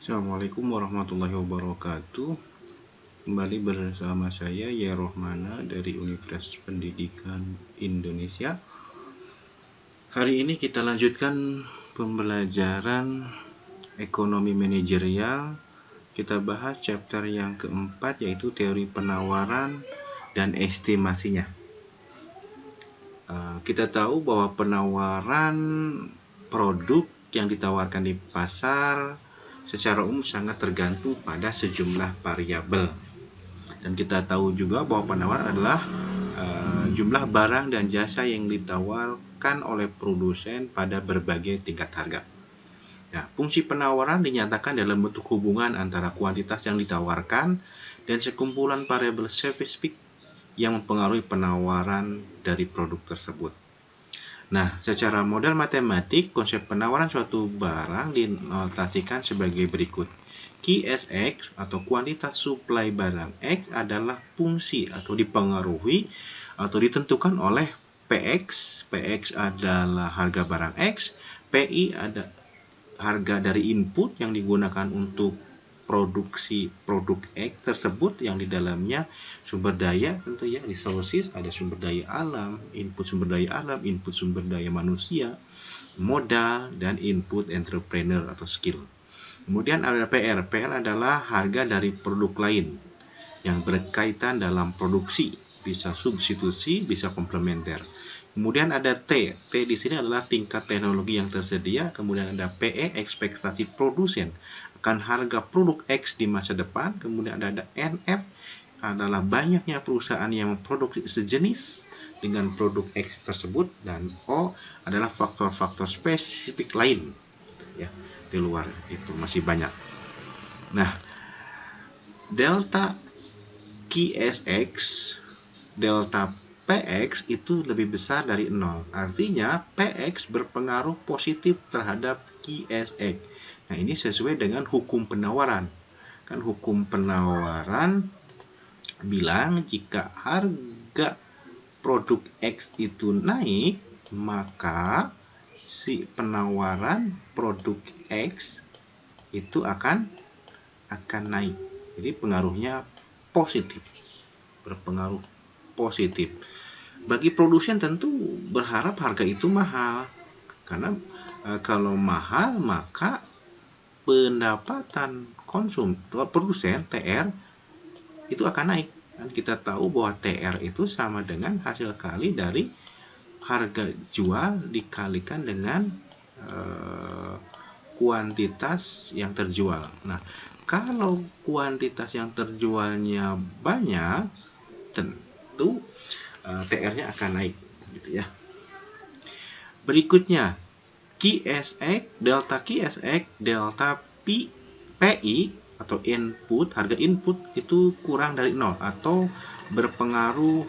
Assalamualaikum warahmatullahi wabarakatuh. Kembali bersama saya Yerohmana dari Universitas Pendidikan Indonesia. Hari ini kita lanjutkan pembelajaran ekonomi manajerial. Kita bahas chapter yang keempat, yaitu teori penawaran dan estimasinya. Kita tahu bahwa penawaran produk yang ditawarkan di pasar secara umum sangat tergantung pada sejumlah variabel. Dan kita tahu juga bahwa penawaran adalah jumlah barang dan jasa yang ditawarkan oleh produsen pada berbagai tingkat harga. Nah, fungsi penawaran dinyatakan dalam bentuk hubungan antara kuantitas yang ditawarkan dan sekumpulan variabel spesifik yang mempengaruhi penawaran dari produk tersebut. Nah, secara model matematik, konsep penawaran suatu barang dinotasikan sebagai berikut. QSX atau kuantitas suplai barang X adalah fungsi atau dipengaruhi atau ditentukan oleh PX. PX adalah harga barang X, PI ada harga dari input yang digunakan untuk produksi produk X tersebut, yang di dalamnya sumber daya, tentu ya, resources, ada sumber daya alam, input sumber daya alam, input sumber daya manusia, modal, dan input entrepreneur atau skill. Kemudian ada PR. PR adalah harga dari produk lain yang berkaitan dalam produksi, bisa substitusi, bisa komplementer. Kemudian ada T. T di sini adalah tingkat teknologi yang tersedia. Kemudian ada PE, ekspektasi produsen akan harga produk X di masa depan. Kemudian ada NF, adalah banyaknya perusahaan yang memproduksi sejenis dengan produk X tersebut. Dan O adalah faktor-faktor spesifik lain, ya, di luar itu masih banyak. Nah, delta QSX, delta PX itu lebih besar dari 0. Artinya PX berpengaruh positif terhadap QSX. Nah, ini sesuai dengan hukum penawaran. Kan hukum penawaran bilang jika harga produk X itu naik, maka si penawaran produk X itu akan naik. Jadi pengaruhnya positif, berpengaruh positif. Bagi produsen tentu berharap harga itu mahal, karena kalau mahal maka pendapatan produsen TR itu akan naik. Dan kita tahu bahwa TR itu sama dengan hasil kali dari harga jual dikalikan dengan kuantitas yang terjual. Nah, kalau kuantitas yang terjualnya banyak, tentu TR-nya akan naik, gitu ya. Berikutnya, QSX, delta QSX, delta PI atau input, harga input itu kurang dari 0 atau berpengaruh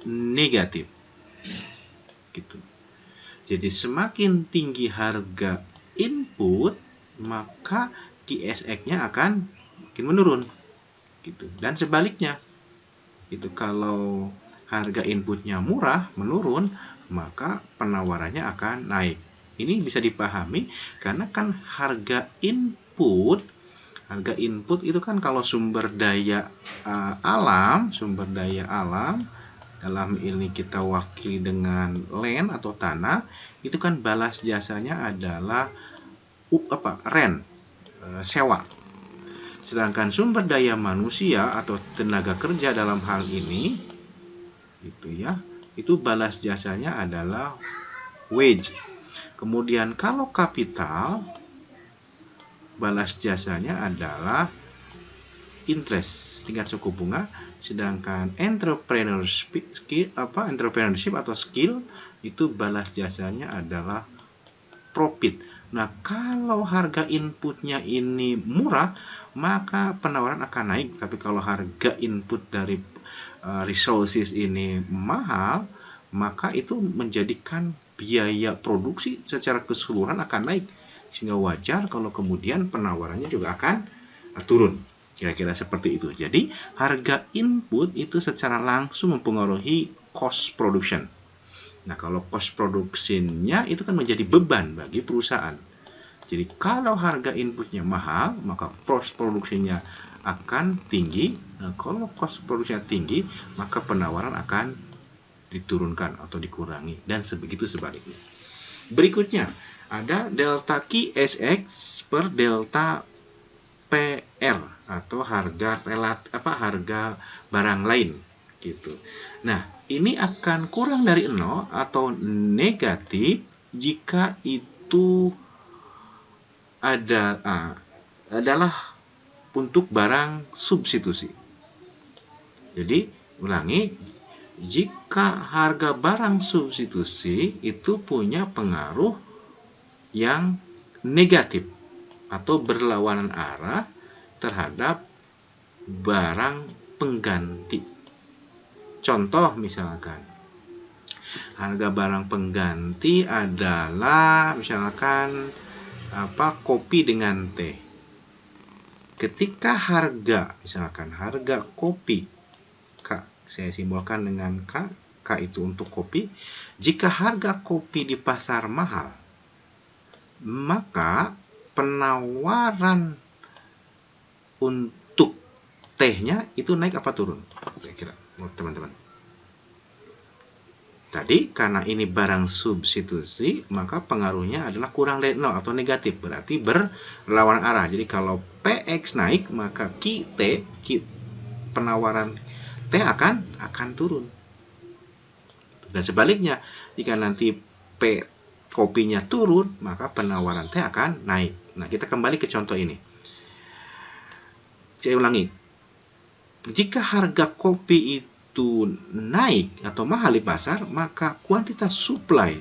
negatif, gitu. Jadi semakin tinggi harga input, maka QSX-nya akan makin menurun, gitu. Dan sebaliknya, itu kalau harga inputnya murah, menurun, maka penawarannya akan naik. Ini bisa dipahami karena kan harga input itu kan kalau sumber daya alam dalam ini kita wakili dengan land atau tanah, itu kan balas jasanya adalah rent, sewa. Sedangkan sumber daya manusia atau tenaga kerja dalam hal ini, itu balas jasanya adalah wage. Kemudian kalau kapital, balas jasanya adalah interest, tingkat suku bunga. Sedangkan entrepreneurship atau skill, itu balas jasanya adalah profit. Nah, kalau harga inputnya ini murah, maka penawaran akan naik. Tapi kalau harga input dari resources ini mahal, maka itu menjadikan biaya produksi secara keseluruhan akan naik. Sehingga wajar kalau kemudian penawarannya juga akan turun. Kira-kira seperti itu. Jadi, harga input itu secara langsung mempengaruhi cost production. Nah, kalau cost produksinya itu kan menjadi beban bagi perusahaan. Jadi kalau harga inputnya mahal, maka cost produksinya akan tinggi. Nah, kalau cost produksinya tinggi, maka penawaran akan diturunkan atau dikurangi, dan sebegitu sebaliknya. Berikutnya ada delta QSX per delta PR atau harga harga barang lain gitu. Nah, ini akan kurang dari 0 atau negatif jika itu adalah untuk barang substitusi. Jadi, ulangi, jika harga barang substitusi itu punya pengaruh yang negatif atau berlawanan arah terhadap barang pengganti. Contoh misalkan, harga barang pengganti adalah misalkan kopi dengan teh. Ketika misalkan harga kopi, K, saya simbolkan dengan K itu untuk kopi. Jika harga kopi di pasar mahal, maka penawaran untuk tehnya itu naik apa turun? Kira-kira teman-teman. Tadi karena ini barang substitusi, maka pengaruhnya adalah kurang dari 0 atau negatif, berarti berlawanan arah. Jadi kalau PX naik, maka penawaran T akan turun. Dan sebaliknya, jika nanti P kopinya turun, maka penawaran T akan naik. Nah, kita kembali ke contoh ini. Saya ulangi. Jika harga kopi itu naik atau mahal di pasar, maka kuantitas supply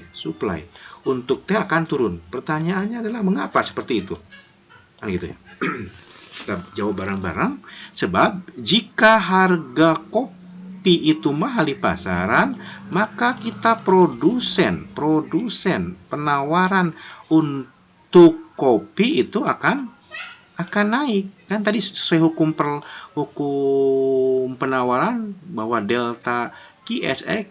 untuk teh akan turun. Pertanyaannya adalah mengapa seperti itu? Kan gitu ya. Kita jawab bareng-bareng. Sebab jika harga kopi itu mahal di pasaran, maka kita produsen penawaran untuk kopi itu akan naik. Kan tadi sesuai hukum penawaran bahwa delta QSX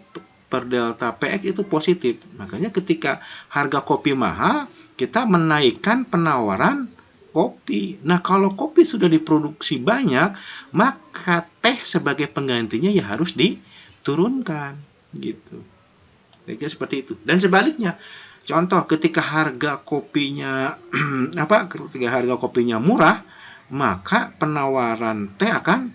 per delta PX itu positif. Makanya ketika harga kopi mahal, kita menaikkan penawaran kopi. Nah, kalau kopi sudah diproduksi banyak, maka teh sebagai penggantinya ya harus diturunkan gitu. Kira-kira seperti itu. Dan sebaliknya, contoh ketika harga kopinya murah, maka penawaran teh akan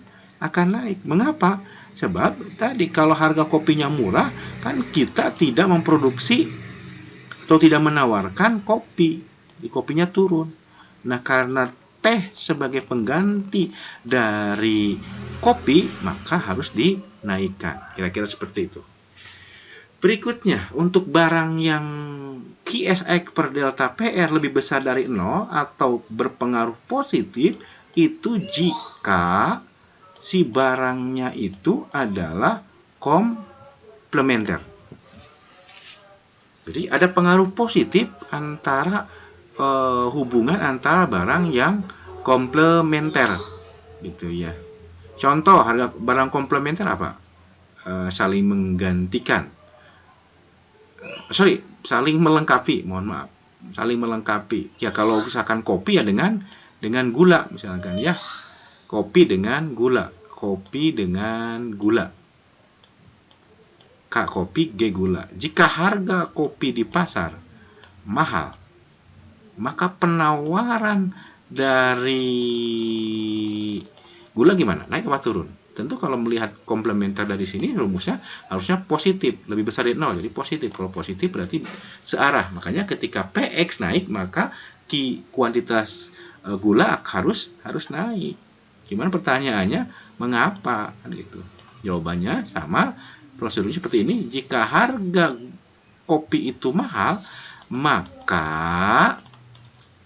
naik. Mengapa? Sebab tadi kalau harga kopinya murah, kan kita tidak memproduksi atau tidak menawarkan kopi. Kopinya turun. Nah, karena teh sebagai pengganti dari kopi, maka harus dinaikkan. Kira-kira seperti itu. Berikutnya, untuk barang yang QSX per delta PR lebih besar dari 0 atau berpengaruh positif, itu jika si barangnya itu adalah komplementer. Jadi ada pengaruh positif antara hubungan antara barang yang komplementer gitu ya. Contoh harga barang komplementer apa? Saling menggantikan. Saling melengkapi, mohon maaf. Saling melengkapi. Ya kalau misalkan kopi ya dengan gula misalkan ya. Kopi dengan gula. K kopi, G gula. Jika harga kopi di pasar mahal, maka penawaran dari gula gimana? Naik apa turun? Tentu kalau melihat komplementer dari sini rumusnya harusnya positif, lebih besar dari 0, jadi positif. Kalau positif berarti searah. Makanya ketika PX naik, maka kuantitas gula harus naik. Gimana pertanyaannya? Mengapa? Kan gitu. Jawabannya sama, prosedurnya seperti ini. Jika harga kopi itu mahal, maka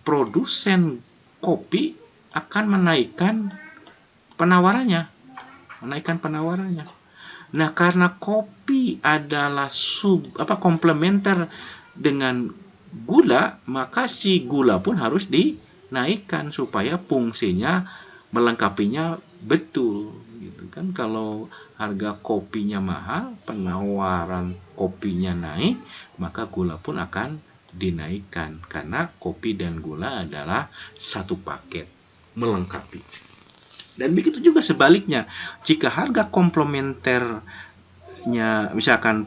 produsen kopi akan menaikkan penawarannya. Nah, karena kopi adalah komplementer dengan gula, maka si gula pun harus dinaikkan supaya fungsinya melengkapinya betul gitu kan. Kalau harga kopinya mahal, penawaran kopinya naik, maka gula pun akan dinaikkan karena kopi dan gula adalah satu paket, melengkapi. Dan begitu juga sebaliknya, jika harga komplementernya misalkan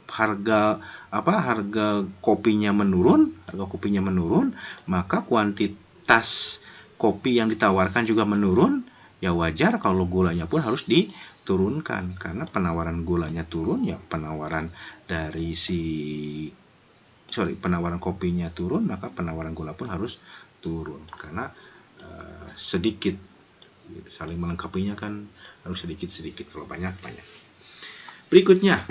harga kopinya menurun, maka kuantitas kopi yang ditawarkan juga menurun, ya wajar kalau gulanya pun harus diturunkan karena penawaran gulanya turun, ya penawaran kopinya turun, maka penawaran gula pun harus turun karena sedikit, saling melengkapinya kan harus sedikit-sedikit, kalau banyak. Berikutnya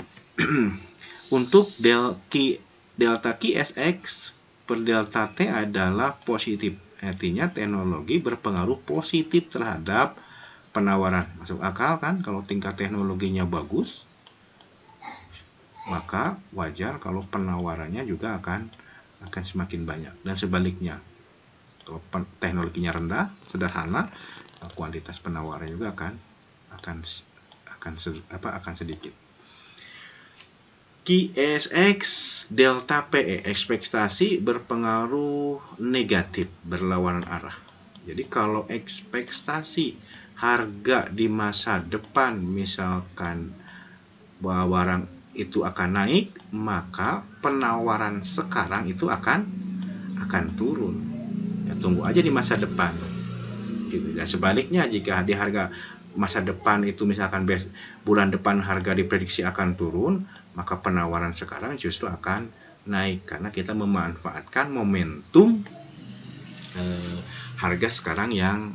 untuk delta QSX per delta T adalah positif, artinya teknologi berpengaruh positif terhadap penawaran. Masuk akal kan, kalau tingkat teknologinya bagus, maka wajar kalau penawarannya juga akan semakin banyak. Dan sebaliknya, kalau teknologinya rendah, sederhana, kuantitas penawaran juga akan sedikit. QSX delta PE, ekspektasi berpengaruh negatif, berlawanan arah. Jadi kalau ekspektasi harga di masa depan misalkan bahwa barang itu akan naik, maka penawaran sekarang itu akan turun. Ya, tunggu aja di masa depan. Gitu. Dan sebaliknya, jika di harga masa depan itu misalkan bulan depan harga diprediksi akan turun, maka penawaran sekarang justru akan naik karena kita memanfaatkan momentum harga sekarang yang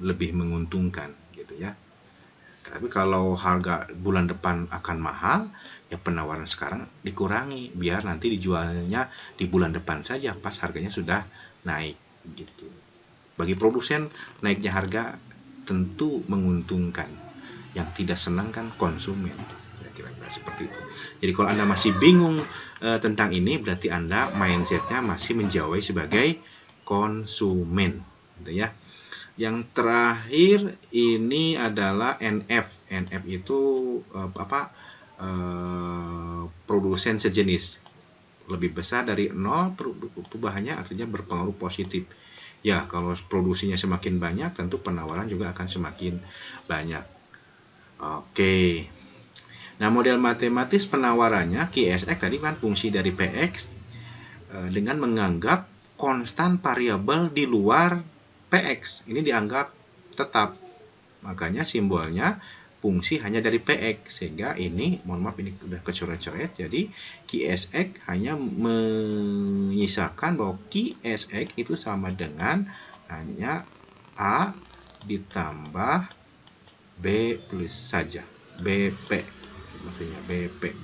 lebih menguntungkan, gitu ya. Tapi kalau harga bulan depan akan mahal, ya penawaran sekarang dikurangi biar nanti dijualnya di bulan depan saja pas harganya sudah naik, gitu. Bagi produsen, naiknya harga tentu menguntungkan. Yang tidak senang kan konsumen. Kira-kira seperti itu. Jadi kalau Anda masih bingung tentang ini, berarti Anda mindsetnya masih menjauhi sebagai konsumen, gitu ya. Yang terakhir ini adalah NF. NF itu produsen sejenis. Lebih besar dari 0, perubahannya artinya berpengaruh positif. Ya, kalau produksinya semakin banyak, tentu penawaran juga akan semakin banyak. Oke. Nah, model matematis penawarannya, QSX tadi kan fungsi dari PX dengan menganggap konstan variabel di luar PX. Ini dianggap tetap. Makanya simbolnya fungsi hanya dari PX, sehingga ini, mohon maaf ini udah kecoret-coret, jadi QSX hanya menyisakan bahwa QSX itu sama dengan hanya A ditambah B plus saja, BP, maksudnya BP.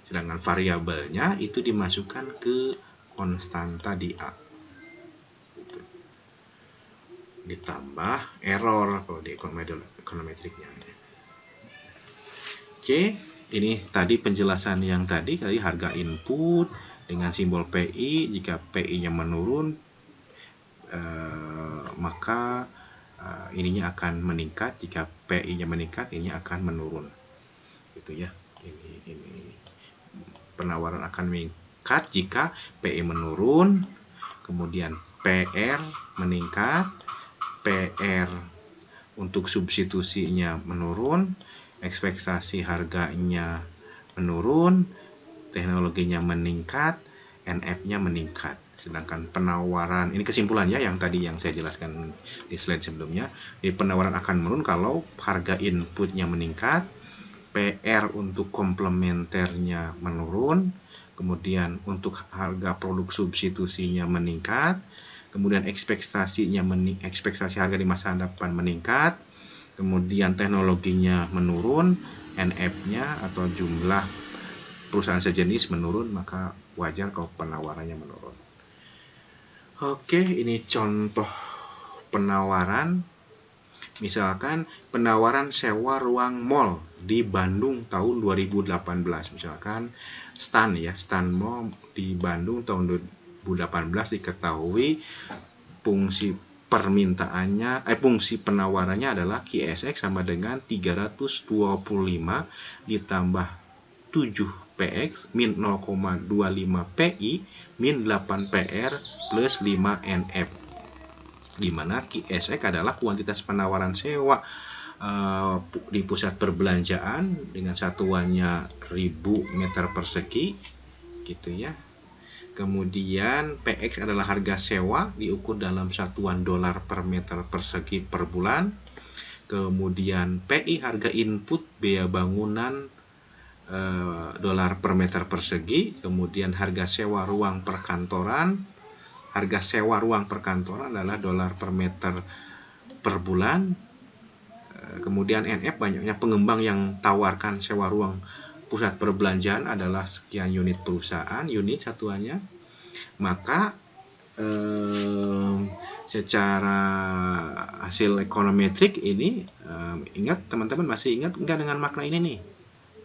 Sedangkan variabelnya itu dimasukkan ke konstanta di A. Ditambah error kalau di ekonometriknya. Oke, ini tadi penjelasan yang tadi harga input dengan simbol PI. Jika PI-nya menurun, maka ininya akan meningkat. Jika PI-nya meningkat, ininya akan menurun. Gitu ya. Ini penawaran akan meningkat jika PI menurun, kemudian PR meningkat, PR untuk substitusinya menurun, ekspektasi harganya menurun, teknologinya meningkat, NF-nya meningkat. Sedangkan penawaran, ini kesimpulan ya yang tadi yang saya jelaskan di slide sebelumnya. Jadi penawaran akan menurun kalau harga inputnya meningkat, PR untuk komplementernya menurun, kemudian untuk harga produk substitusinya meningkat, kemudian ekspektasi harga di masa depan meningkat, kemudian teknologinya menurun, NF-nya atau jumlah perusahaan sejenis menurun, maka wajar kalau penawarannya menurun. Oke, ini contoh penawaran. Misalkan penawaran sewa ruang mall di Bandung tahun 2018. Misalkan stand mall di Bandung tahun 2018 diketahui fungsi penawarannya adalah QSX sama dengan 325 ditambah 7 PX min 0,25 PI min 8 PR plus 5 NF, di mana QSX adalah kuantitas penawaran sewa di pusat perbelanjaan dengan satuannya 1000 meter persegi gitu ya. Kemudian PX adalah harga sewa diukur dalam satuan dolar per meter persegi per bulan. Kemudian PI harga input biaya bangunan dolar per meter persegi. Kemudian harga sewa ruang perkantoran. Harga sewa ruang perkantoran adalah dolar per meter per bulan. Kemudian NF, banyaknya pengembang yang tawarkan sewa ruang pusat perbelanjaan adalah sekian unit perusahaan, unit satuannya. Maka secara hasil ekonometrik ini, ingat teman-teman, masih ingat enggak dengan makna ini nih?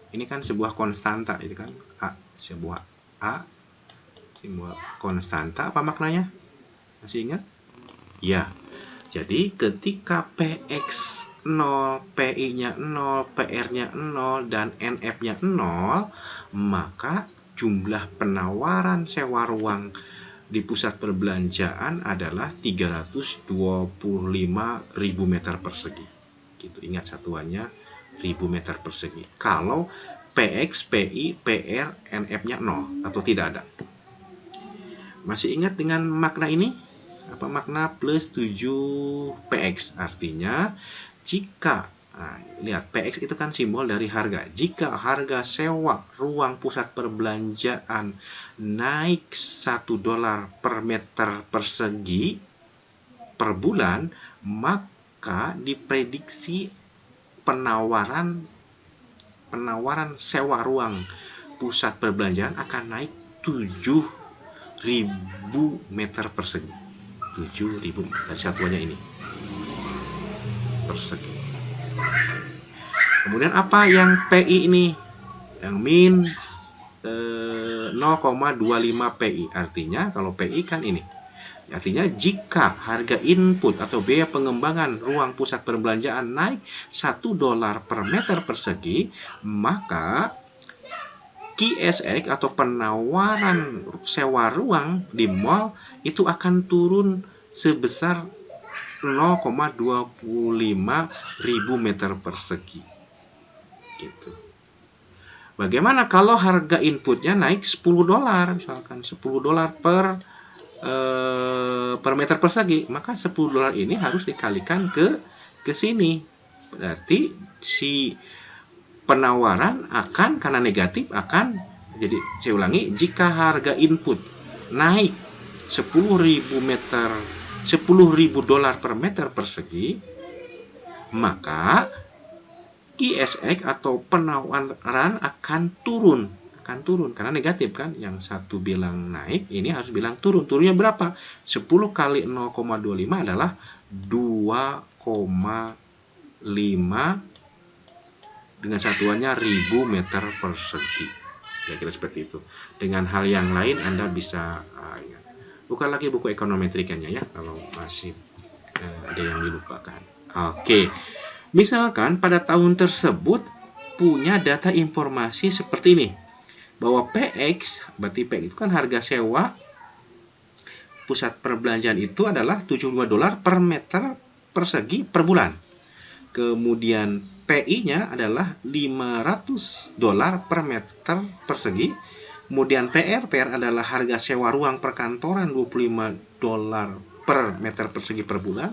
Ini kan sebuah konstanta, itu kan sebuah konstanta. Apa maknanya? Masih ingat? Ya. Jadi ketika PX 0, PI-nya 0, PR-nya 0, dan NF-nya 0, maka jumlah penawaran sewa ruang di pusat perbelanjaan adalah 325.000 meter persegi. Gitu, ingat satuannya 1000 meter persegi. Kalau PX, PI, PR, NF-nya 0 atau tidak ada. Masih ingat dengan makna ini? Apa makna plus 7 PX? Artinya jika, lihat, PX itu kan simbol dari harga. Jika harga sewa ruang pusat perbelanjaan naik $1 per meter persegi per bulan, maka diprediksi penawaran sewa ruang pusat perbelanjaan akan naik 7.000 meter persegi. 7.000 dari satuannya ini persegi. Kemudian apa yang PI ini? Yang min 0,25 PI. Artinya kalau PI kan ini. Artinya jika harga input atau biaya pengembangan ruang pusat perbelanjaan naik $1 per meter persegi, maka QSX atau penawaran sewa ruang di mall itu akan turun sebesar 0,25.000 meter persegi. Gitu. Bagaimana kalau harga inputnya naik $10, misalkan $10 per meter persegi, maka $10 ini harus dikalikan ke sini. Berarti si penawaran akan, karena negatif, akan, jadi saya ulangi, jika harga input naik $10.000 per meter persegi, maka QSX atau penawaran akan turun karena negatif kan. Yang satu bilang naik, ini harus bilang turun. Turunnya berapa? 10 kali 0,25 adalah 2,5 dengan satuannya 1000 meter persegi. Kira-kira seperti itu. Dengan hal yang lain Anda bisa buka lagi buku ekonometrikanya ya, kalau masih ada yang dilupakan. Oke. Misalkan pada tahun tersebut punya data informasi seperti ini. Bahwa PX, berarti PX itu kan harga sewa pusat perbelanjaan itu adalah $75 per meter persegi per bulan. Kemudian PI-nya adalah $500 per meter persegi. Kemudian PR adalah harga sewa ruang perkantoran $25 per meter persegi per bulan.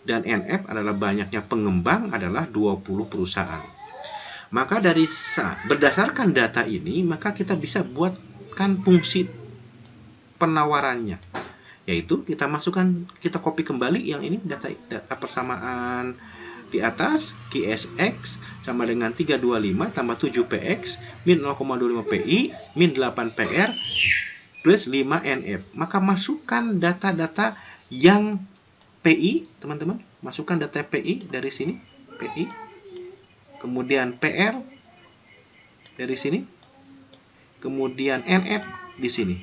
Dan NF adalah banyaknya pengembang adalah 20 perusahaan. Maka berdasarkan data ini, maka kita bisa buatkan fungsi penawarannya. Yaitu kita copy kembali yang ini, data persamaan di atas. QSX sama dengan 325 tambah 7PX min 0,25 PI min 8 PR plus 5 NF. Maka masukkan data-data yang PI, teman-teman. Masukkan data PI dari sini, PI. Kemudian PR dari sini. Kemudian NF di sini.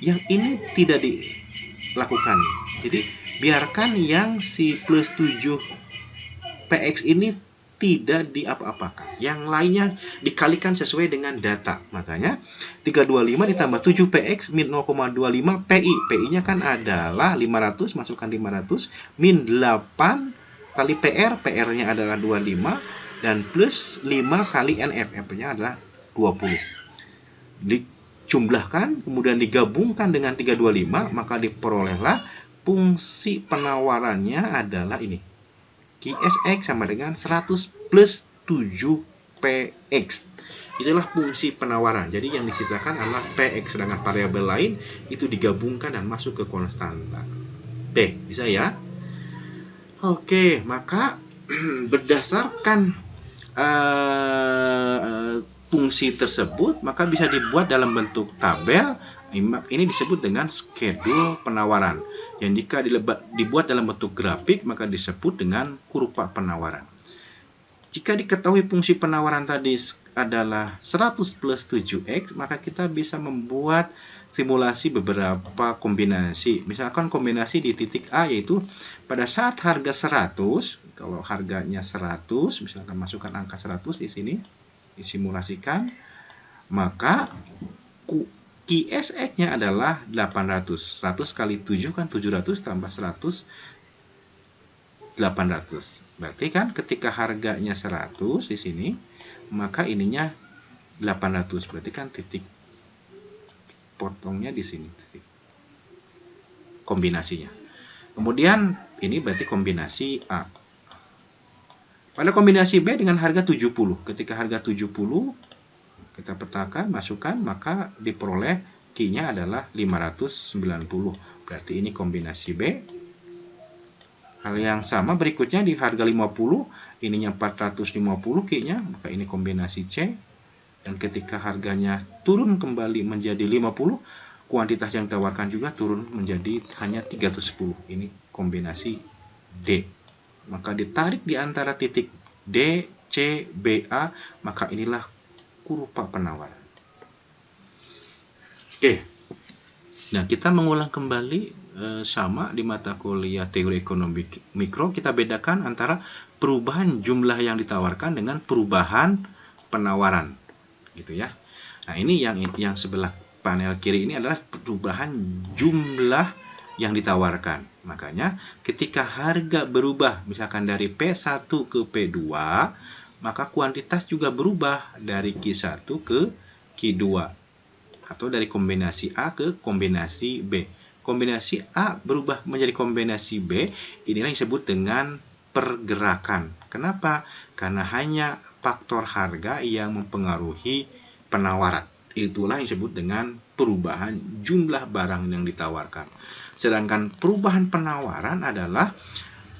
Yang ini tidak dilakukan. Jadi biarkan yang si plus 7 PX ini tidak diapa-apakan. Yang lainnya dikalikan sesuai dengan data. Makanya 325 ditambah 7PX min 0,25 PI. PI-nya kan adalah 500, masukkan 500, min 8 kali PR, PR-nya adalah 25, dan plus 5 kali NF, F-nya adalah 20. Dijumlahkan, kemudian digabungkan dengan 325, maka diperolehlah fungsi penawarannya adalah ini. QSX sama dengan 100 plus 7PX. Itulah fungsi penawaran. Jadi yang disisakan adalah PX, sedangkan variabel lain itu digabungkan dan masuk ke konstanta. Oke, bisa ya? Oke, maka berdasarkan fungsi tersebut, maka bisa dibuat dalam bentuk tabel. Ini disebut dengan schedule penawaran. Yang jika dibuat dalam bentuk grafik, maka disebut dengan kurva penawaran. Jika diketahui fungsi penawaran tadi adalah 100 plus 7X, maka kita bisa membuat simulasi beberapa kombinasi. Misalkan kombinasi di titik A, yaitu pada saat harga 100, kalau harganya 100, misalkan masukkan angka 100 di sini, disimulasikan, maka QSX-nya adalah 800. 100 kali 7 kan 700 tambah 100, 800. Berarti kan ketika harganya 100 di sini, maka ininya 800. Berarti kan titik potongnya di sini, titik kombinasinya. Kemudian ini berarti kombinasi A. Pada kombinasi B dengan harga 70. Ketika harga 70 kita petakan, masukkan, maka diperoleh Q-nya adalah 590. Berarti ini kombinasi B. Hal yang sama berikutnya di harga 50, ininya 450 Q-nya, maka ini kombinasi C. Dan ketika harganya turun kembali menjadi 50, kuantitas yang ditawarkan juga turun menjadi hanya 310. Ini kombinasi D. Maka ditarik di antara titik D, C, B, A, maka inilah kurva penawaran. Oke. Nah, kita mengulang kembali sama di mata kuliah teori ekonomi mikro, kita bedakan antara perubahan jumlah yang ditawarkan dengan perubahan penawaran, gitu ya. Nah, ini yang sebelah panel kiri ini adalah perubahan jumlah yang ditawarkan. Makanya ketika harga berubah, misalkan dari P1 ke P2, maka kuantitas juga berubah dari Q1 ke Q2, atau dari kombinasi A ke kombinasi B. Kombinasi A berubah menjadi kombinasi B, inilah yang disebut dengan pergerakan. Kenapa? Karena hanya faktor harga yang mempengaruhi penawaran. Itulah yang disebut dengan perubahan jumlah barang yang ditawarkan. Sedangkan perubahan penawaran adalah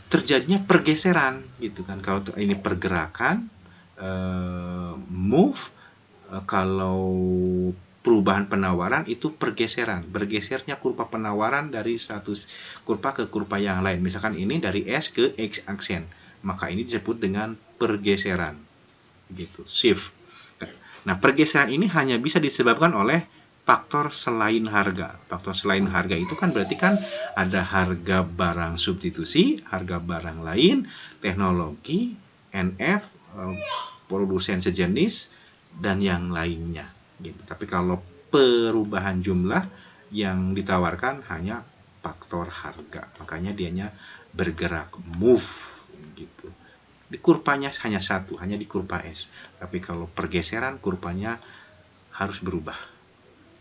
terjadinya pergeseran, gitu kan. Kalau ini pergerakan, move, kalau perubahan penawaran itu pergeseran, bergesernya kurva penawaran dari satu kurva ke kurva yang lain. Misalkan ini dari S ke X aksen, maka ini disebut dengan pergeseran, gitu, shift. Nah, pergeseran ini hanya bisa disebabkan oleh faktor selain harga. Faktor selain harga itu kan berarti kan ada harga barang substitusi, harga barang lain, teknologi, NF, produsen sejenis, dan yang lainnya. Gitu. Tapi kalau perubahan jumlah yang ditawarkan hanya faktor harga, makanya dianya bergerak, move, gitu. Di kurvanya hanya satu, hanya di kurva S. Tapi kalau pergeseran kurvanya harus berubah,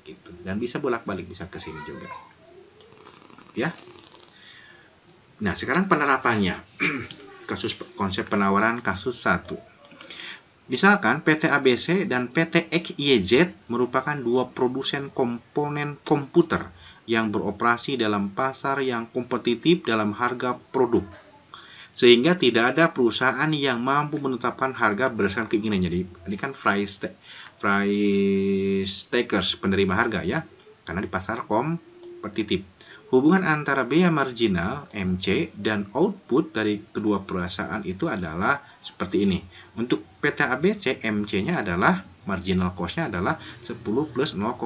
gitu. Dan bisa bolak-balik, bisa ke sini juga, ya. Nah, sekarang penerapannya. Kasus konsep penawaran kasus 1. Misalkan PT ABC dan PT XYZ merupakan dua produsen komponen komputer yang beroperasi dalam pasar yang kompetitif dalam harga produk, sehingga tidak ada perusahaan yang mampu menetapkan harga berdasarkan keinginan. Jadi ini kan price takers, penerima harga ya, karena di pasar kompetitif. Hubungan antara biaya marginal MC dan output dari kedua perusahaan itu adalah seperti ini. Untuk PT ABC, MC-nya adalah marginal cost-nya adalah 10 plus 0,0004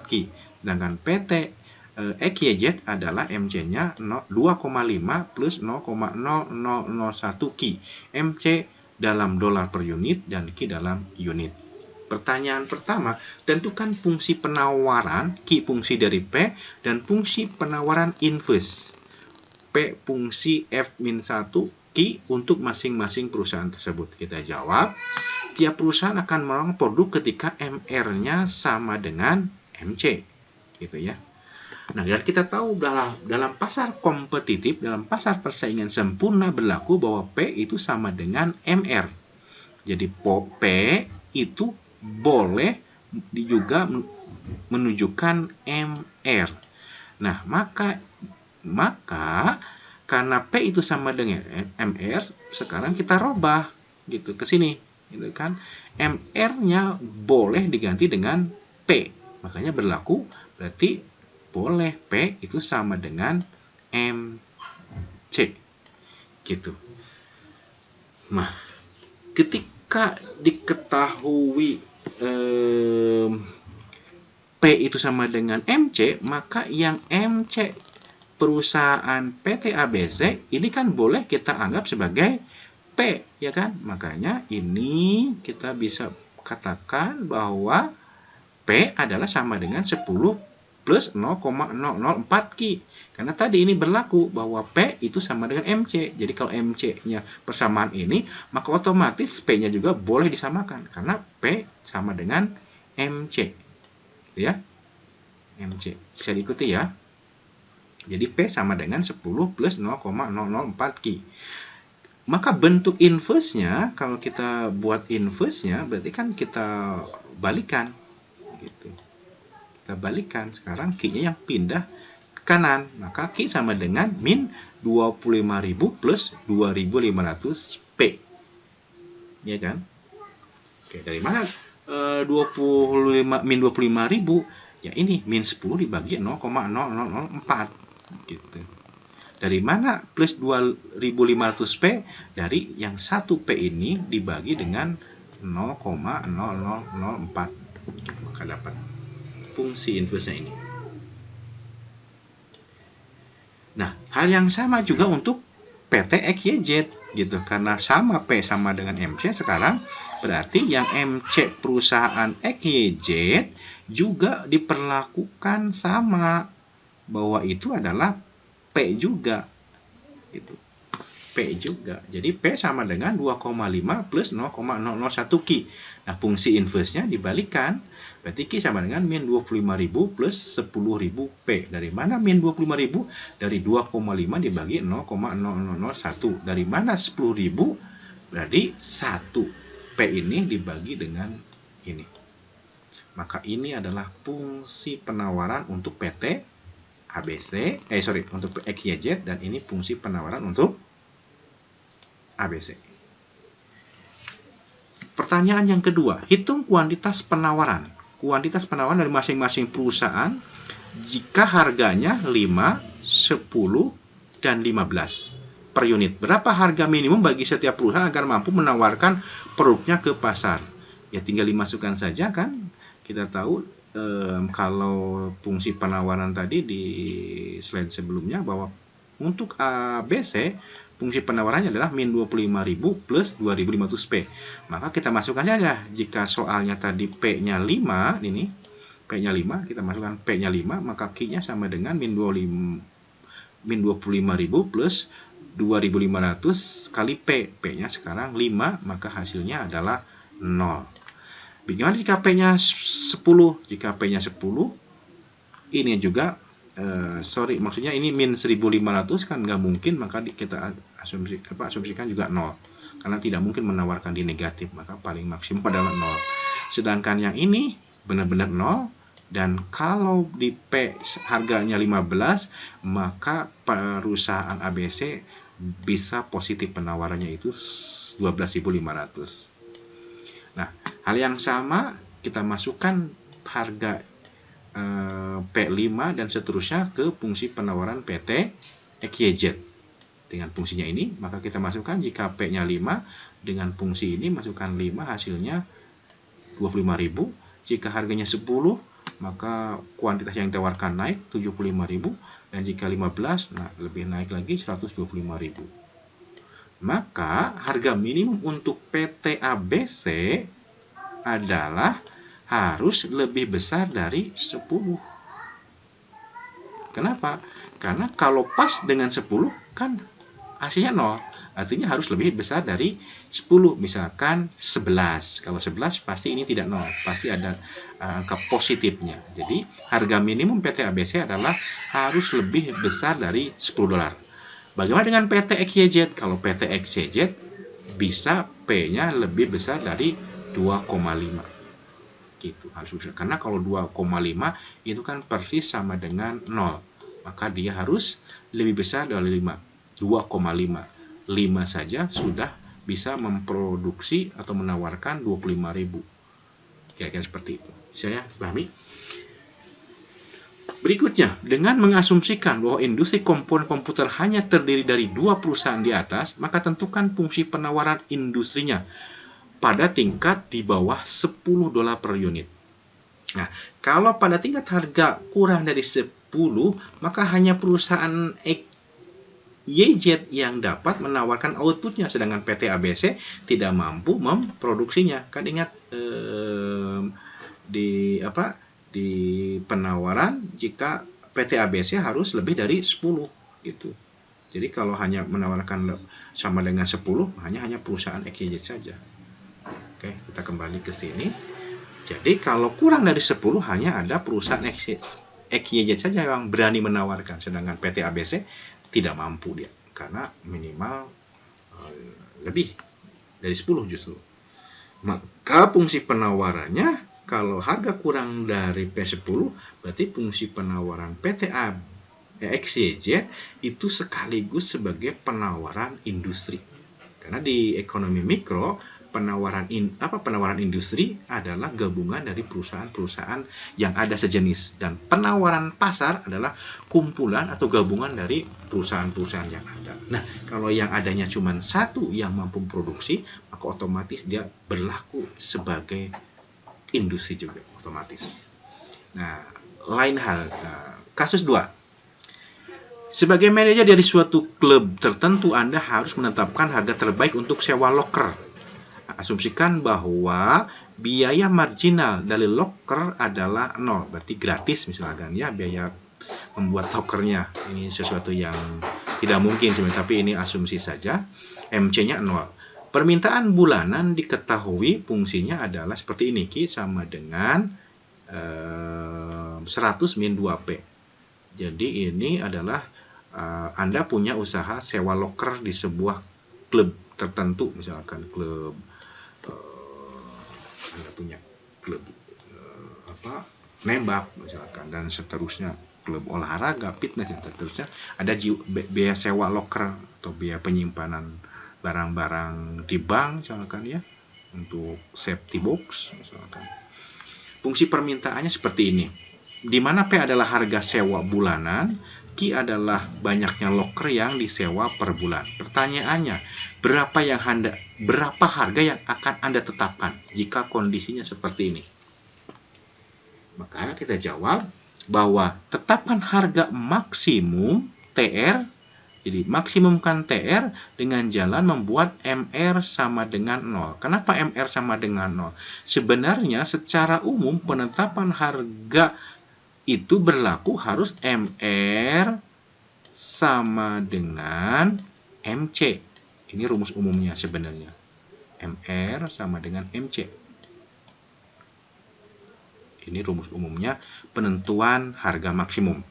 Ki. Sedangkan PT XYZ adalah MC-nya 2,5 plus 0,0001 Ki. MC dalam dolar per unit dan Ki dalam unit. Pertanyaan pertama, tentukan fungsi penawaran Ki fungsi dari P dan fungsi penawaran inverse P fungsi F-1 Ki untuk masing-masing perusahaan tersebut. Kita jawab, tiap perusahaan akan menawarkan produk ketika MR-nya sama dengan MC. Gitu ya. Nah, dan kita tahu dalam pasar kompetitif, dalam pasar persaingan sempurna berlaku bahwa P itu sama dengan MR. Jadi P itu boleh juga menunjukkan MR. Nah, maka karena P itu sama dengan MR, sekarang kita rubah gitu ke sini, gitu kan. MR-nya boleh diganti dengan P. Makanya berlaku berarti boleh P itu sama dengan MC. Gitu. Nah, ketika diketahui P itu sama dengan MC, maka yang MC perusahaan PT ABC ini kan boleh kita anggap sebagai P, ya kan? Makanya ini kita bisa katakan bahwa P adalah sama dengan 10 plus 0,004 Ki. Karena tadi ini berlaku bahwa P itu sama dengan MC. Jadi kalau MC-nya persamaan ini, maka otomatis P-nya juga boleh disamakan. Karena P sama dengan MC. Ya, MC. Bisa diikuti ya. Jadi P sama dengan 10 plus 0,004 Ki. Maka bentuk inverse-nya, kalau kita buat inverse-nya, berarti kan kita balikan. Gitu. Kita balikan. Sekarang Ki-nya yang pindah ke kanan. Maka Ki sama dengan min 25.000 plus 2.500 P. Ya kan? Oke, dari mana 25 min 25.000? Ya ini min 10 dibagi 0,0004 gitu. Dari mana plus 2.500 P? Dari yang 1 P ini dibagi dengan 0,0004. Maka dapat fungsi inverse-nya ini. Nah, hal yang sama juga untuk PT XYZ gitu. Karena sama P sama dengan MC, sekarang berarti yang MC perusahaan XYZ juga diperlakukan sama, bahwa itu adalah P juga. Itu P juga. Jadi P sama dengan 2,5 plus 0,001 Ki. Nah, fungsi inverse-nya dibalikan. Berarti Ki sama dengan min 25.000 plus 10.000 P. Dari mana min 25.000? Dari 2,5 dibagi 0,001. Dari mana 10.000? Berarti 1 P ini dibagi dengan ini. Maka ini adalah fungsi penawaran untuk PT ABC, untuk XYZ, dan ini fungsi penawaran untuk ABC. Pertanyaan yang kedua, hitung kuantitas penawaran. Kuantitas penawaran dari masing-masing perusahaan jika harganya 5, 10, dan 15 per unit. Berapa harga minimum bagi setiap perusahaan agar mampu menawarkan produknya ke pasar? Ya tinggal dimasukkan saja kan. Kita tahu kalau fungsi penawaran tadi di slide sebelumnya bahwa untuk ABC fungsi penawarannya adalah min 25.000 plus 2.500 P. Maka kita masukkan saja. Jika soalnya tadi P-nya 5, ini P-nya 5, kita masukkan P-nya 5, maka Q-nya sama dengan min 25.000 plus 2.500 kali P. P-nya sekarang 5, maka hasilnya adalah 0. Bagaimana jika P-nya 10? Jika P-nya 10, ini juga maksudnya ini min 1.500 kan nggak mungkin, maka kita asumsikan juga 0. Karena tidak mungkin menawarkan di negatif, maka paling maksimum adalah 0. Sedangkan yang ini benar-benar 0, dan kalau di P harganya 15, maka perusahaan ABC bisa positif penawarannya itu 12.500. Nah, hal yang sama kita masukkan harga P5 dan seterusnya ke fungsi penawaran PT XYZ. Dengan fungsinya ini, maka kita masukkan jika P-nya 5, dengan fungsi ini masukkan 5, hasilnya 25.000. Jika harganya 10, maka kuantitas yang ditawarkan naik 75.000, dan jika 15, nah lebih naik lagi 125.000. Maka harga minimum untuk PT ABC adalah harus lebih besar dari 10. Kenapa? Karena kalau pas dengan 10 kan hasilnya 0. Artinya harus lebih besar dari 10, misalkan 11. Kalau 11 pasti ini tidak 0, pasti ada angka positifnya. Jadi harga minimum PT ABC adalah harus lebih besar dari $10. Bagaimana dengan PT XYZ? Kalau PT XYZ bisa P-nya lebih besar dari 2,5. Gitu, harus besar. Karena kalau 2,5 itu kan persis sama dengan 0. Maka dia harus lebih besar dari 5. 2,5. 5 saja sudah bisa memproduksi atau menawarkan 25.000. Kira-kira seperti itu. Saya pahami. Berikutnya, dengan mengasumsikan bahwa industri komponen komputer hanya terdiri dari 2 perusahaan di atas, maka tentukan fungsi penawaran industrinya pada tingkat di bawah $10 per unit. Nah, kalau pada tingkat harga kurang dari 10, maka hanya perusahaan YZ yang dapat menawarkan outputnya, sedangkan PT ABC tidak mampu memproduksinya. Kan ingat di penawaran jika PT ABC harus lebih dari 10 gitu. Jadi kalau hanya menawarkan sama dengan 10, hanya perusahaan XYZ saja. Oke, kita kembali ke sini. Jadi kalau kurang dari 10 hanya ada perusahaan XYZ saja yang berani menawarkan, sedangkan PT ABC tidak mampu dia, karena minimal lebih dari 10 justru. Maka fungsi penawarannya, kalau harga kurang dari P10, berarti fungsi penawaran PT XYZ itu sekaligus sebagai penawaran industri. Karena di ekonomi mikro, penawaran industri adalah gabungan dari perusahaan-perusahaan yang ada sejenis, dan penawaran pasar adalah kumpulan atau gabungan dari perusahaan-perusahaan yang ada. Nah, kalau yang adanya cuma satu yang mampu produksi, maka otomatis dia berlaku sebagai industri juga otomatis. Nah, lain hal, kasus 2. Sebagai manajer dari suatu klub tertentu, Anda harus menetapkan harga terbaik untuk sewa loker. Asumsikan bahwa biaya marginal dari loker adalah 0, berarti gratis misalkan ya biaya membuat lokernya. Ini sesuatu yang tidak mungkin sebenarnya, tapi ini asumsi saja. MC-nya 0. Permintaan bulanan diketahui fungsinya adalah seperti ini, Q sama dengan 100 min 2P. Jadi ini adalah Anda punya usaha sewa loker di sebuah klub tertentu, misalkan klub Anda punya klub nembak misalkan, dan seterusnya, klub olahraga, fitness, dan seterusnya. Ada biaya sewa loker atau biaya penyimpanan barang-barang di bank misalkan ya, untuk safety box misalkan. Fungsi permintaannya seperti ini, di mana P adalah harga sewa bulanan, Q adalah banyaknya loker yang disewa per bulan. Pertanyaannya, berapa harga yang akan Anda tetapkan jika kondisinya seperti ini? Maka kita jawab bahwa tetapkan harga maksimum TR. Jadi maksimumkan TR dengan jalan membuat MR sama dengan 0. Kenapa MR sama dengan 0? Sebenarnya secara umum penetapan harga itu berlaku harus MR sama dengan MC. Ini rumus umumnya sebenarnya. MR sama dengan MC. Ini rumus umumnya penentuan harga maksimum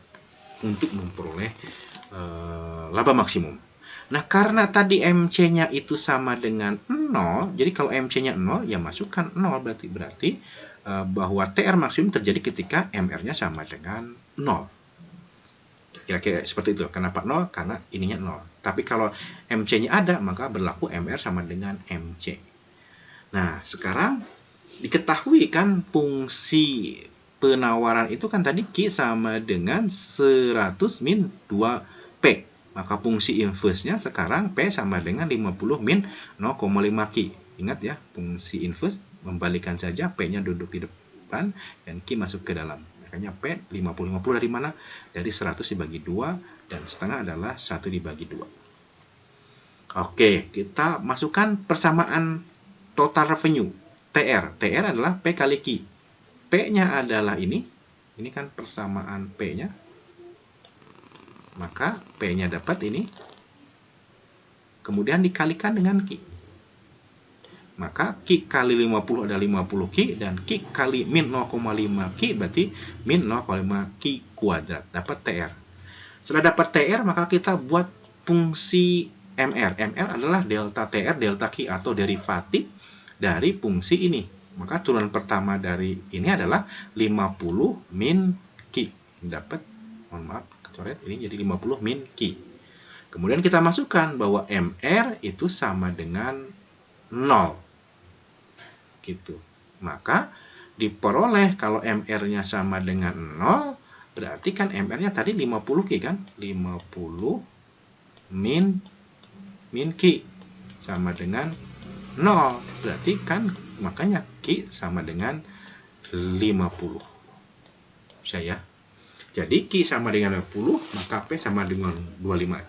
untuk memperoleh laba maksimum. Nah, karena tadi MC-nya itu sama dengan 0, jadi kalau MC-nya 0, ya masukkan 0, berarti bahwa TR maksimum terjadi ketika MR-nya sama dengan 0. Kira-kira seperti itu. Kenapa 0? Karena ininya 0. Tapi kalau MC-nya ada, maka berlaku MR sama dengan MC. Nah, sekarang diketahui kan fungsi penawaran itu kan tadi Q sama dengan 100 min 2P. Maka fungsi inverse-nya sekarang P sama dengan 50 min 0,5 Q. Ingat ya, fungsi inverse membalikan saja, P-nya duduk di depan dan Q masuk ke dalam. Makanya P 50. 50 dari mana? Dari 100 dibagi 2, dan setengah adalah 1 dibagi 2. Oke, kita masukkan persamaan total revenue, TR. TR adalah P kali Q. P-nya adalah ini kan persamaan P-nya. Maka P-nya dapat ini. Kemudian dikalikan dengan Q. Maka Q kali 50 adalah 50 Q, dan Q kali min 0,5 Q berarti min 0,5 Q kuadrat. Dapat TR. Setelah dapat TR, maka kita buat fungsi MR. MR adalah delta TR, delta Q atau derivatif dari fungsi ini. Maka turunan pertama dari ini adalah 50 min Q. Dapat, mohon maaf, kecoret, ini jadi 50 min Q. Kemudian kita masukkan bahwa MR itu sama dengan 0. Gitu. Maka diperoleh kalau MR-nya sama dengan 0, berarti kan MR-nya tadi 50 Q kan? 50 min Q sama dengan 0. Berarti kan makanya Q sama dengan 50. Saya. Jadi Q sama dengan 50, maka P sama dengan 25.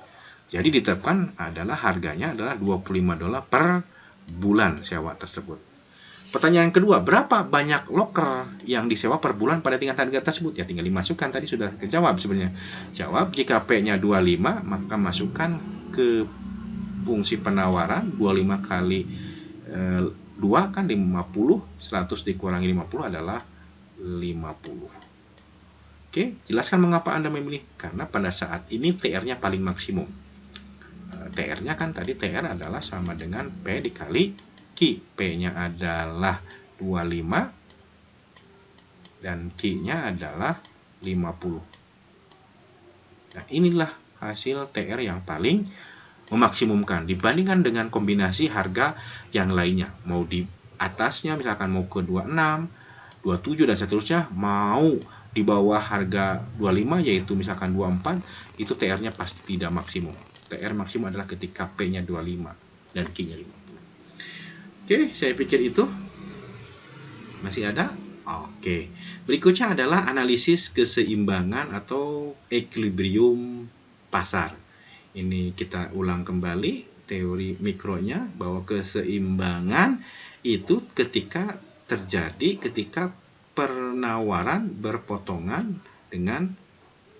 Jadi ditetapkan adalah harganya adalah $25 per bulan sewa tersebut. Pertanyaan kedua, berapa banyak loker yang disewa per bulan pada tingkat harga tersebut? Ya tinggal dimasukkan, tadi sudah kejawab sebenarnya. Jawab, jika P-nya 25, maka masukkan ke fungsi penawaran, 25 kali 2 kan 50, 100 dikurangi 50 adalah 50. Oke, jelaskan mengapa Anda memilih. Karena pada saat ini TR-nya paling maksimum. TR-nya kan tadi TR adalah sama dengan P dikali Q. P-nya adalah 25 dan Q-nya adalah 50. Nah, inilah hasil TR yang paling memaksimumkan dibandingkan dengan kombinasi harga yang lainnya. Mau di atasnya misalkan mau ke 26, 27 dan seterusnya, mau di bawah harga 25 yaitu misalkan 24, itu TR-nya pasti tidak maksimum. TR maksimum adalah ketika P-nya 25 dan Q-nya 50. Oke, saya pikir itu. Masih ada? Oke. Berikutnya adalah analisis keseimbangan atau equilibrium pasar. Ini kita ulang kembali teori mikronya, bahwa keseimbangan itu terjadi ketika penawaran berpotongan dengan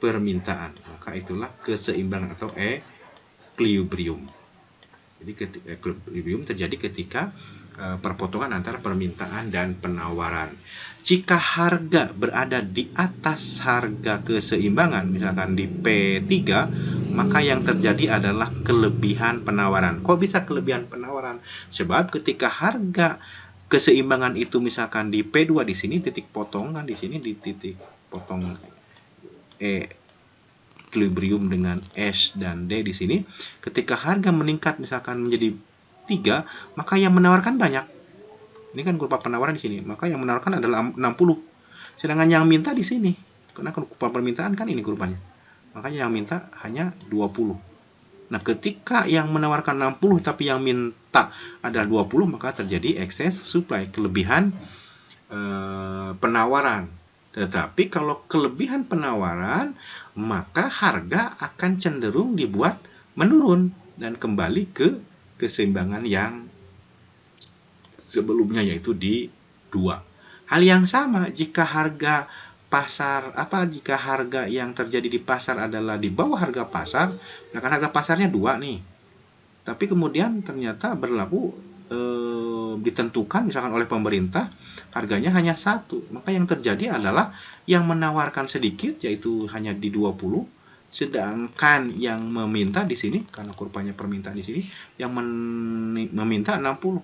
permintaan. Maka itulah keseimbangan atau equilibrium. Jadi equilibrium terjadi ketika perpotongan antara permintaan dan penawaran. Jika harga berada di atas harga keseimbangan, misalkan di P3, maka yang terjadi adalah kelebihan penawaran. Kok bisa kelebihan penawaran? Sebab ketika harga keseimbangan itu misalkan di P2 di sini titik potongan, di sini di titik potong equilibrium dengan S dan D di sini, ketika harga meningkat misalkan menjadi 3, maka yang menawarkan banyak. Ini kan kurva penawaran di sini, maka yang menawarkan adalah 60. Sedangkan yang minta di sini, karena kurva permintaan kan ini kurvanya. Makanya yang minta hanya 20. Nah, ketika yang menawarkan 60 tapi yang minta adalah 20, maka terjadi excess supply, kelebihan penawaran. Tetapi kalau kelebihan penawaran, maka harga akan cenderung dibuat menurun dan kembali ke keseimbangan yang sebelumnya, yaitu di 2. Hal yang sama jika harga pasar jika harga yang terjadi di pasar adalah di bawah harga pasar, nah kan harga pasarnya 2 nih. Tapi kemudian ternyata berlaku ditentukan misalkan oleh pemerintah harganya hanya 1, maka yang terjadi adalah yang menawarkan sedikit yaitu hanya di 20, sedangkan yang meminta di sini karena kurvanya permintaan di sini yang meminta 60.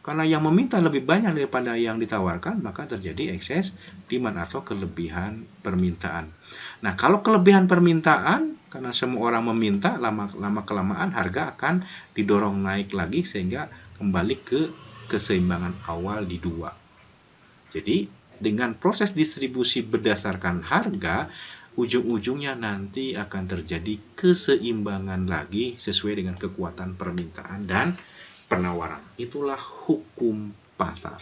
Karena yang meminta lebih banyak daripada yang ditawarkan, maka terjadi excess demand atau kelebihan permintaan. Nah, kalau kelebihan permintaan, karena semua orang meminta, lama-kelamaan harga akan didorong naik lagi sehingga kembali ke keseimbangan awal di 2. Jadi, dengan proses distribusi berdasarkan harga, ujung-ujungnya nanti akan terjadi keseimbangan lagi sesuai dengan kekuatan permintaan dan penawaran. Itulah hukum pasar.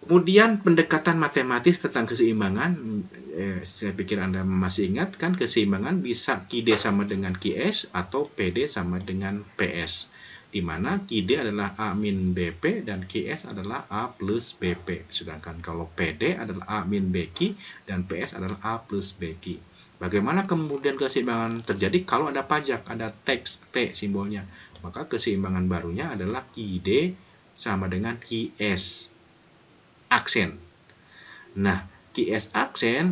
Kemudian pendekatan matematis tentang keseimbangan, saya pikir Anda masih ingat kan, keseimbangan bisa QD sama dengan QS atau PD sama dengan PS. Di mana QD adalah A min BP dan QS adalah A plus BP. Sedangkan kalau PD adalah A min BQ dan PS adalah A plus BQ. Bagaimana kemudian keseimbangan terjadi kalau ada pajak, ada tax T simbolnya? Maka keseimbangan barunya adalah QD sama dengan QS aksen. Nah, QS aksen,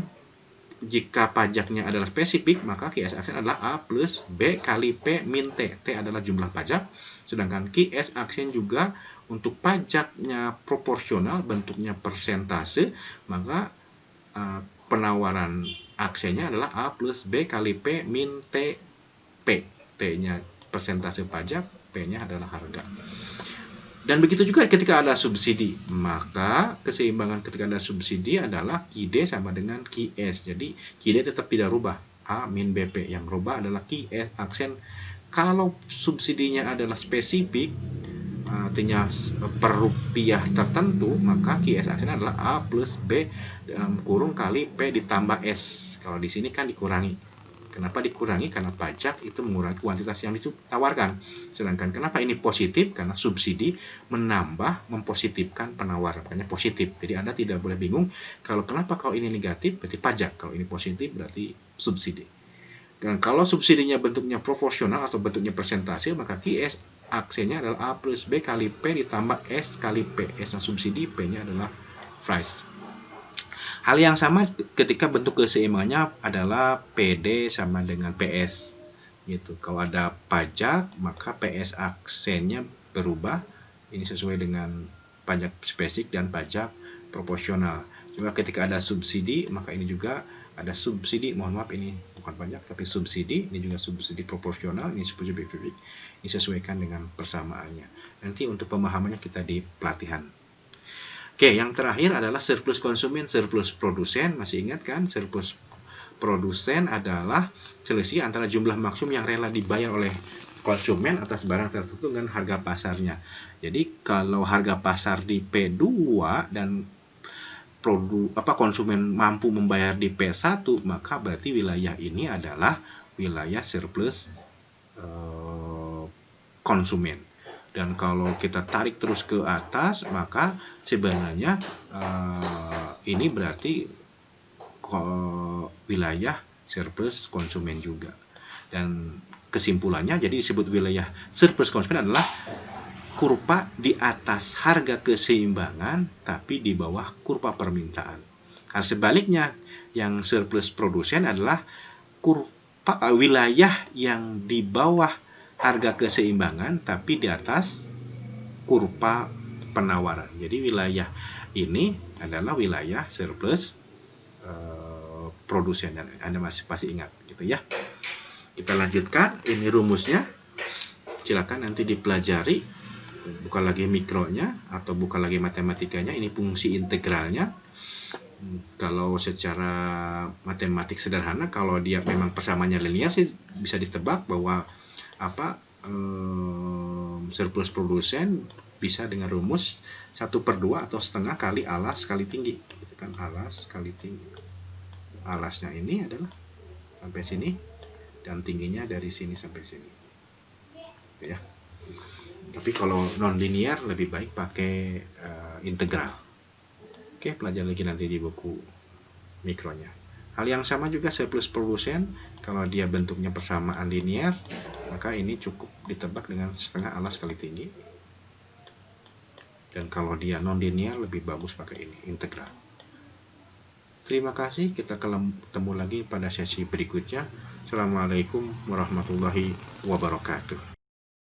jika pajaknya adalah spesifik, maka QS aksen adalah A plus B kali P min T. T adalah jumlah pajak. Sedangkan QS aksen juga untuk pajaknya proporsional, bentuknya persentase, maka penawaran aksennya adalah A plus B kali P min T P. T-nya persentase pajak, P-nya adalah harga. Dan begitu juga ketika ada subsidi, maka keseimbangan ketika ada subsidi adalah QD sama dengan QS. Jadi QD tetap tidak rubah, A min BP. Yang rubah adalah QS aksen. Kalau subsidinya adalah spesifik, artinya per rupiah tertentu, maka QS aksen adalah A plus B dalam kurung kali P ditambah S. Kalau di sini kan dikurangi. Kenapa dikurangi? Karena pajak itu mengurangi kuantitas yang ditawarkan. Sedangkan kenapa ini positif? Karena subsidi menambah, mempositifkan penawaran. Makanya positif. Jadi Anda tidak boleh bingung. Kenapa kalau ini negatif, berarti pajak. Kalau ini positif, berarti subsidi. Dan kalau subsidinya bentuknya proporsional atau bentuknya persentase, maka QS aksennya adalah A plus B kali P ditambah S kali P. S-nya subsidi, P-nya adalah price. Hal yang sama ketika bentuk keseimbangannya adalah PD sama dengan PS. Gitu. Kalau ada pajak, maka PS aksennya berubah. Ini sesuai dengan pajak spesifik dan pajak proporsional. Juga ketika ada subsidi, maka ini juga ada subsidi. Mohon maaf, ini bukan pajak tapi subsidi. Ini juga subsidi proporsional. Ini subsidi spesifik. Disesuaikan dengan persamaannya. Nanti untuk pemahamannya kita di pelatihan. Oke, yang terakhir adalah surplus konsumen, surplus produsen. Masih ingat kan? Surplus produsen adalah selisih antara jumlah maksimum yang rela dibayar oleh konsumen atas barang tertentu dengan harga pasarnya. Jadi kalau harga pasar di P2 dan konsumen mampu membayar di P1, maka berarti wilayah ini adalah wilayah surplus konsumen. Dan kalau kita tarik terus ke atas, maka sebenarnya ini berarti wilayah surplus konsumen juga. Dan kesimpulannya, jadi disebut wilayah surplus konsumen adalah kurva di atas harga keseimbangan, tapi di bawah kurva permintaan. Nah, sebaliknya, yang surplus produsen adalah wilayah yang di bawah harga keseimbangan tapi di atas kurva penawaran. Jadi wilayah ini adalah wilayah surplus produsen. Dan Anda masih pasti ingat gitu ya. Kita lanjutkan, ini rumusnya. Silakan nanti dipelajari. Bukan lagi mikronya atau bukan lagi matematikanya, ini fungsi integralnya. Kalau secara matematik sederhana, kalau dia memang persamaannya linear sih bisa ditebak bahwa surplus produsen bisa dengan rumus 1/2 atau setengah kali alas kali tinggi. Itu kan alas kali tinggi. Alasnya ini adalah sampai sini dan tingginya dari sini sampai sini. Gitu ya. Tapi kalau non linear lebih baik pakai integral. Oke, pelajari lagi nanti di buku mikronya. Hal yang sama juga surplus produsen, kalau dia bentuknya persamaan linear, maka ini cukup ditebak dengan setengah alas kali tinggi. Dan kalau dia non linear lebih bagus pakai ini, integral. Terima kasih, kita ketemu lagi pada sesi berikutnya. Assalamualaikum warahmatullahi wabarakatuh.